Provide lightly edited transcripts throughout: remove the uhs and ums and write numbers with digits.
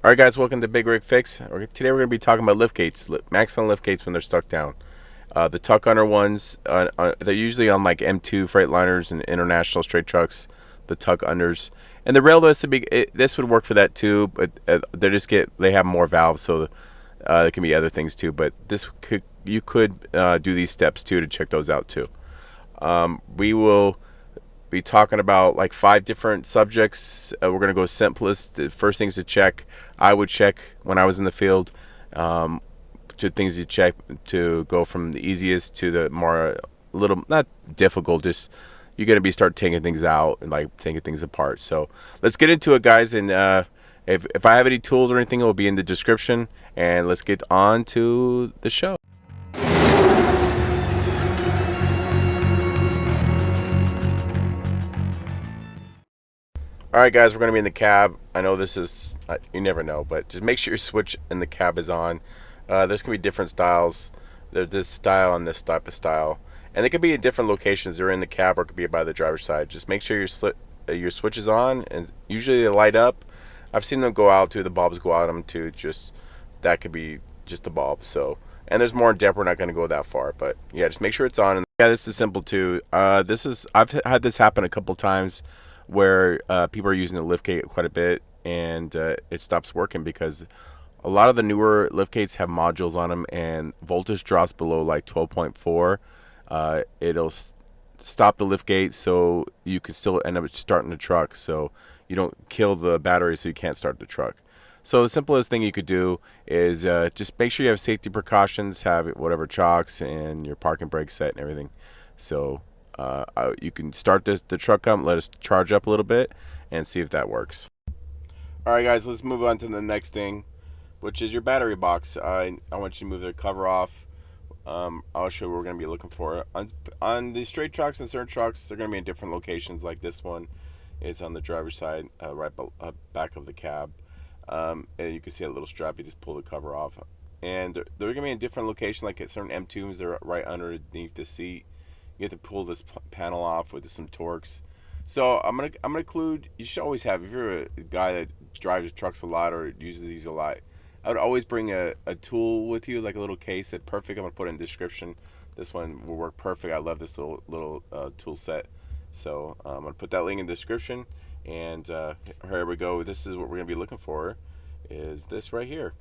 All right, guys, welcome to Big Rig Fix. Today we're going to be talking about lift gates, MAXON lift gates when they're stuck down. The tuck under ones, they're usually on like M2 Freightliners and international straight trucks. The tuck unders, and the rail this would work for that too, but they have more valves, so there can be other things too. But you could do these steps too to check those out too. We will be talking about like 5 different subjects. We're going to go simplest. The first things to check, I would check when I was in the field, to things you check to go from the easiest to the more little, not difficult, just you're going to be start taking things out and like taking things apart. So let's get into it, guys. And if I have any tools or anything, it will be in the description. And let's get on to the show. All right, guys, we're going to be in the cab. I know this is, you never know, but just make sure your switch in the cab is on. There's going to be different styles. There's this style and this type of style. And they could be in different locations. They're in the cab or it could be by the driver's side. Just make sure your switch is on, and usually they light up. I've seen them go out too. The bulbs go out on them too. That could be just the bulb. So, and there's more in depth. We're not going to go that far, but yeah, just make sure it's on. And yeah, this is simple too. I've had this happen a couple times where people are using the liftgate quite a bit, and it stops working because a lot of the newer liftgates have modules on them, and voltage drops below like 12.4. It'll stop the liftgate, so you can still end up starting the truck. So you don't kill the battery, so you can't start the truck. So the simplest thing you could do is just make sure you have safety precautions, have whatever chocks and your parking brake set and everything. So you can start the truck up, let us charge up a little bit, and see if that works. All right, guys, let's move on to the next thing, which is your battery box. I want you to move the cover off. I'll show you what we're going to be looking for. On the straight trucks and certain trucks, they're going to be in different locations. Like this one is on the driver's side, back of the cab. And you can see a little strap. You just pull the cover off. And they're going to be in different locations. Like at certain M2s, they're right underneath the seat. You have to pull this panel off with some Torx. So I'm gonna include. You should always have, if you're a guy that drives trucks a lot or uses these a lot, I would always bring a tool with you, like a little case. That perfect. I'm gonna put it in the description. This one will work perfect. I love this little tool set. So I'm gonna put that link in the description. And here we go. This is what we're gonna be looking for. Is this right here?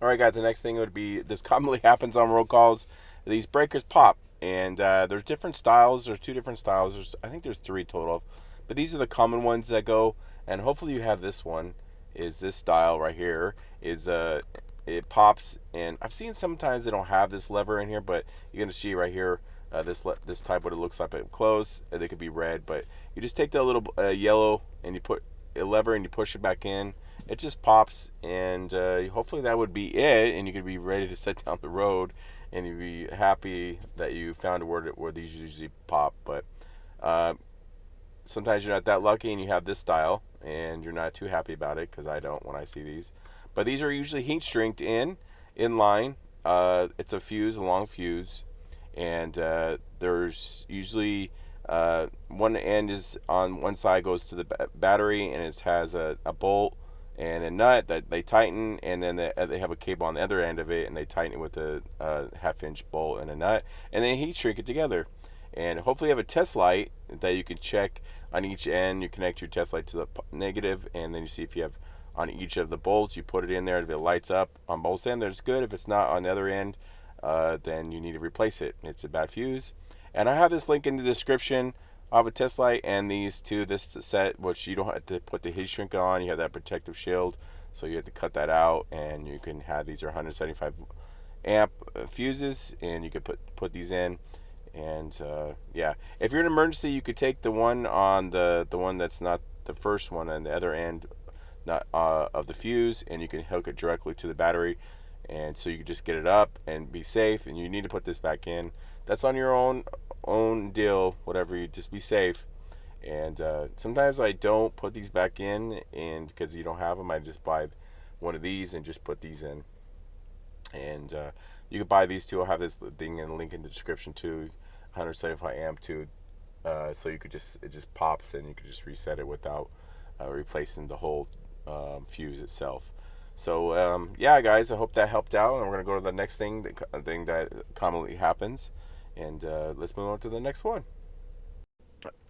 All right, guys. The next thing would be, this commonly happens on roll calls. These breakers pop, and there's different styles. There's 2 different styles. I think there's 3 total, but these are the common ones that go. And hopefully you have this one. Is this style right here? Is it pops, and I've seen sometimes they don't have this lever in here, but you're gonna see right here. This type, what it looks like up close. They could be red, but you just take that little yellow and you put a lever and you push it back in. It just pops, and hopefully that would be it, and you could be ready to set down the road, and you'd be happy that you found a where these usually pop. But uh, sometimes you're not that lucky and you have this style and you're not too happy about it, because I don't when I see these. But these are usually heat shrinked in line. It's a long fuse, and there's usually one end is on one side, goes to the battery, and it has a bolt and a nut that they tighten, and then they have a cable on the other end of it, and they tighten it with a half-inch bolt and a nut, and then heat shrink it together. And hopefully you have a test light that you can check on each end. You connect your test light to the negative, and then you see if you have on each of the bolts. You put it in there. If it lights up on both ends, that's good. If it's not on the other end, then you need to replace it. It's a bad fuse. And I have this link in the description. I have a test light and these two, this set, which you don't have to put the heat shrink on. You have that protective shield, so you have to cut that out, and you can have, these are 175 amp fuses, and you could put these in. And yeah, if you're in an emergency, you could take the one on the one that's not the first one on the other end, not of the fuse, and you can hook it directly to the battery, and so you can just get it up and be safe. And you need to put this back in. That's on your own deal, whatever. You just be safe. And sometimes I don't put these back in, and because you don't have them, I just buy one of these and just put these in. And you can buy these too. I'll have this thing in the link in the description too. 175 amp too. So you could it just pops, and you could just reset it without replacing the whole fuse itself. So yeah, guys, I hope that helped out, and we're gonna go to the next thing that commonly happens, and let's move on to the next one.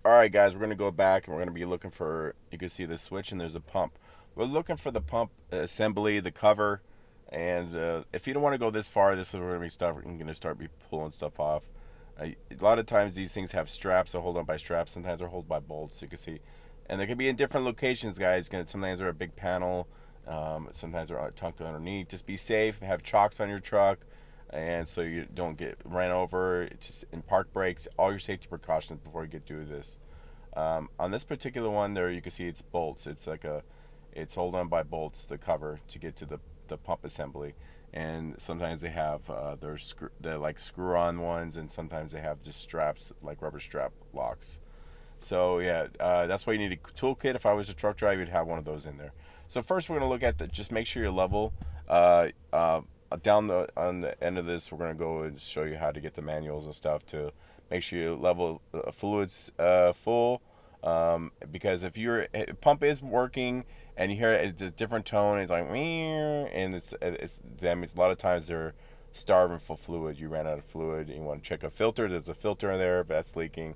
All right, guys, we're gonna go back and we're gonna be looking for. You can see the switch and there's a pump. We're looking for the pump assembly, the cover, and if you don't want to go this far, this is where we're gonna start be pulling stuff off. A lot of times these things have straps, they're held on by straps. Sometimes they're held by bolts. So you can see, and they can be in different locations, guys. Sometimes they're a big panel. Sometimes they're tucked underneath. Just be safe. Have chocks on your truck, and so you don't get ran over. It's just in park brakes, all your safety precautions before you get through this. On this particular one, there you can see it's bolts. It's hold on by bolts, the cover to get to the pump assembly. And sometimes they have they're like screw-on ones, and sometimes they have just straps like rubber strap locks. So yeah, that's why you need a toolkit. If I was a truck driver, you'd have one of those in there. So first, we're gonna look at just make sure you're level. Uh, uh, Down on the end of this, we're gonna go and show you how to get the manuals and stuff to make sure you level fluids full. Because if your pump is working and you hear it's a different tone, it's like and it's them. It's a lot of times they're starving for fluid. You ran out of fluid. And you want to check a filter. There's a filter in there, but that's leaking.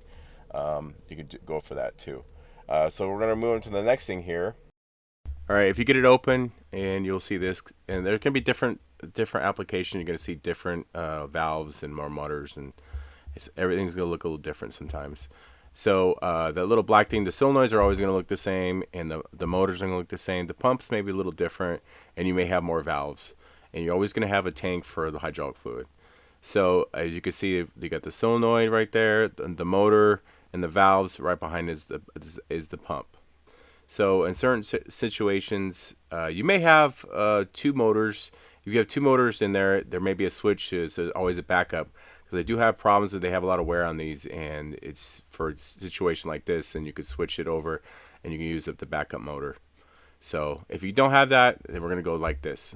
You can go for that too. So we're gonna move on to the next thing here. All right, if you get it open, and you'll see this, and there can be different applications. You're gonna see different valves and more motors, and everything's gonna look a little different sometimes. So that little black thing, the solenoids are always gonna look the same, and the motors are gonna look the same. The pumps may be a little different, and you may have more valves, and you're always gonna have a tank for the hydraulic fluid. So as you can see, you got the solenoid right there, the motor, and the valves right behind is the pump. So in certain situations, you may have two motors. If you have two motors in there, there may be a switch, so always a backup. Because I do have problems that they have a lot of wear on these, and it's for a situation like this, and you could switch it over, and you can use up the backup motor. So if you don't have that, then we're gonna go like this.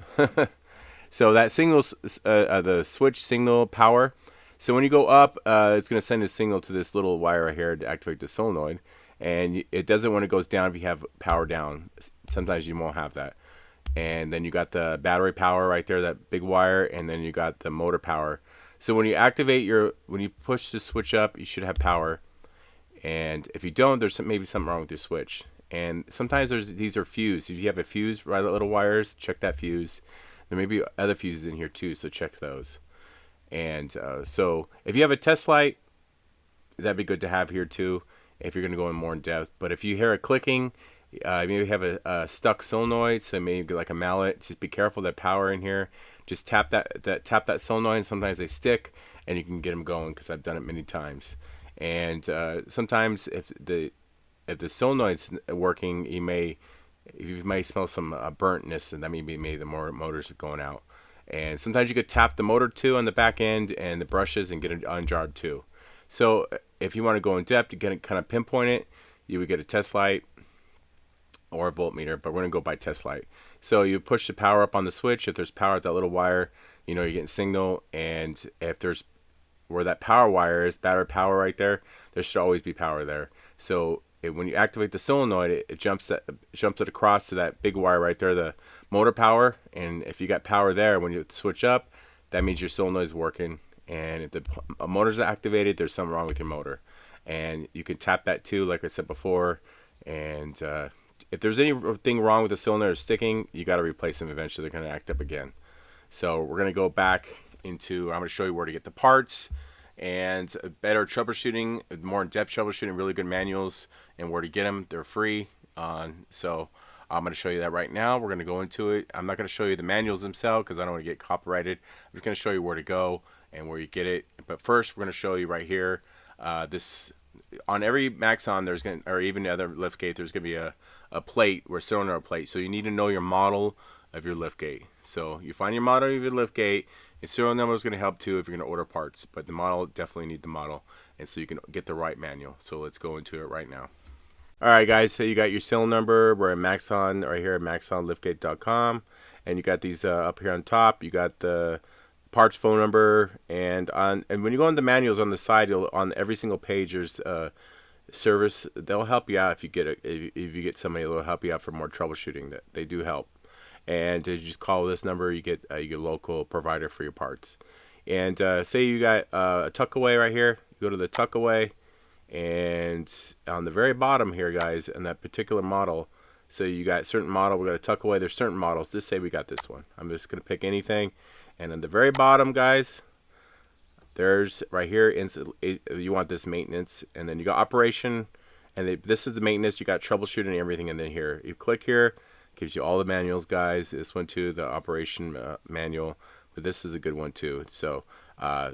So that signals the switch signal power. So when you go up, it's going to send a signal to this little wire right here to activate the solenoid, and it does it when it goes down if you have power down. Sometimes you won't have that. And then you got the battery power right there, that big wire, and then you got the motor power. So when you when you push the switch up, you should have power. And if you don't, there's maybe something wrong with your switch. And sometimes these are fused. If you have a fuse, right, little wires, check that fuse. There may be other fuses in here too, so check those. And so if you have a test light, that'd be good to have here too, if you're going to go in more in depth. But if you hear it clicking, maybe have a stuck solenoid, so maybe like a mallet. Just be careful that power in here. Just tap that solenoid. And sometimes they stick, and you can get them going, because I've done it many times. And sometimes if the solenoid's working, you may smell some burntness, and that may be the motors going out. And sometimes you could tap the motor too on the back end and the brushes and get it unjarred too. So if you want to go in depth, you can kind of pinpoint it. You would get a test light or a voltmeter, but we're going to go by test light. So you push the power up on the switch. If there's power at that little wire, you're getting signal. And if there's where that power wire is, battery power right there, there should always be power there. So when you activate the solenoid, it jumps it across to that big wire right there, the motor power. And if you got power there, when you switch up, that means your solenoid is working. And if the motor's activated, there's something wrong with your motor. And you can tap that too, like I said before. And if there's anything wrong with the solenoid or sticking, you got to replace them eventually. They're going to act up again. So we're going to go back I'm going to show you where to get the parts and better troubleshooting, more in-depth troubleshooting, really good manuals, and where to get them. They're free. So I'm going to show you that right now. We're going to go into it. I'm not going to show you the manuals themselves because I don't want to get copyrighted. I'm just going to show you where to go and where you get it. But first, we're going to show you right here. This on every Maxon, there's going to, or even the other liftgate, there's going to be a plate, or cylinder plate. So you need to know your model of your liftgate. So you find your model of your liftgate. Your serial number is going to help too if you're going to order parts, but the model, definitely need the model, and so you can get the right manual. So let's go into it right now. All right, guys. So you got your serial number. We're at Maxon right here at MAXONliftgate.com, and you got these up here on top. You got the parts phone number, and when you go on the manuals on the side, on every single page there's service. They'll help you out if you get somebody that will help you out for more troubleshooting. That they do help. and you just call this number, you get a local provider for your parts. And say you got a tuck away right here, you go to the tuck away, and on the very bottom here, guys, in that particular model, so you got certain model, we got a tuck away, there's certain models. Just say we got this one. I'm just gonna pick anything, and on the very bottom, guys, there's right here, you want this maintenance, and then you got operation, and this is the maintenance. You got troubleshooting and everything, and then here you click here, gives you all the manuals, guys. This one too, the operation manual, but this is a good one too. So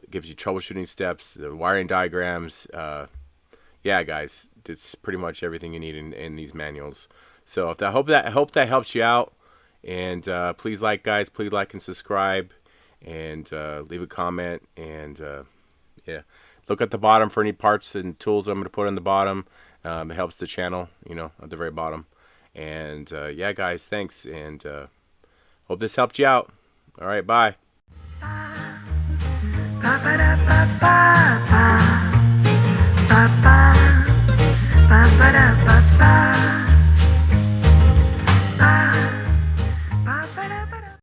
gives you troubleshooting steps, the wiring diagrams. Yeah, guys, it's pretty much everything you need in these manuals. So I hope that helps you out, and please guys, please like and subscribe, and leave a comment, and yeah, look at the bottom for any parts and tools I'm going to put on the bottom. It helps the channel, at the very bottom. And yeah, guys, thanks, and hope this helped you out. All right, bye.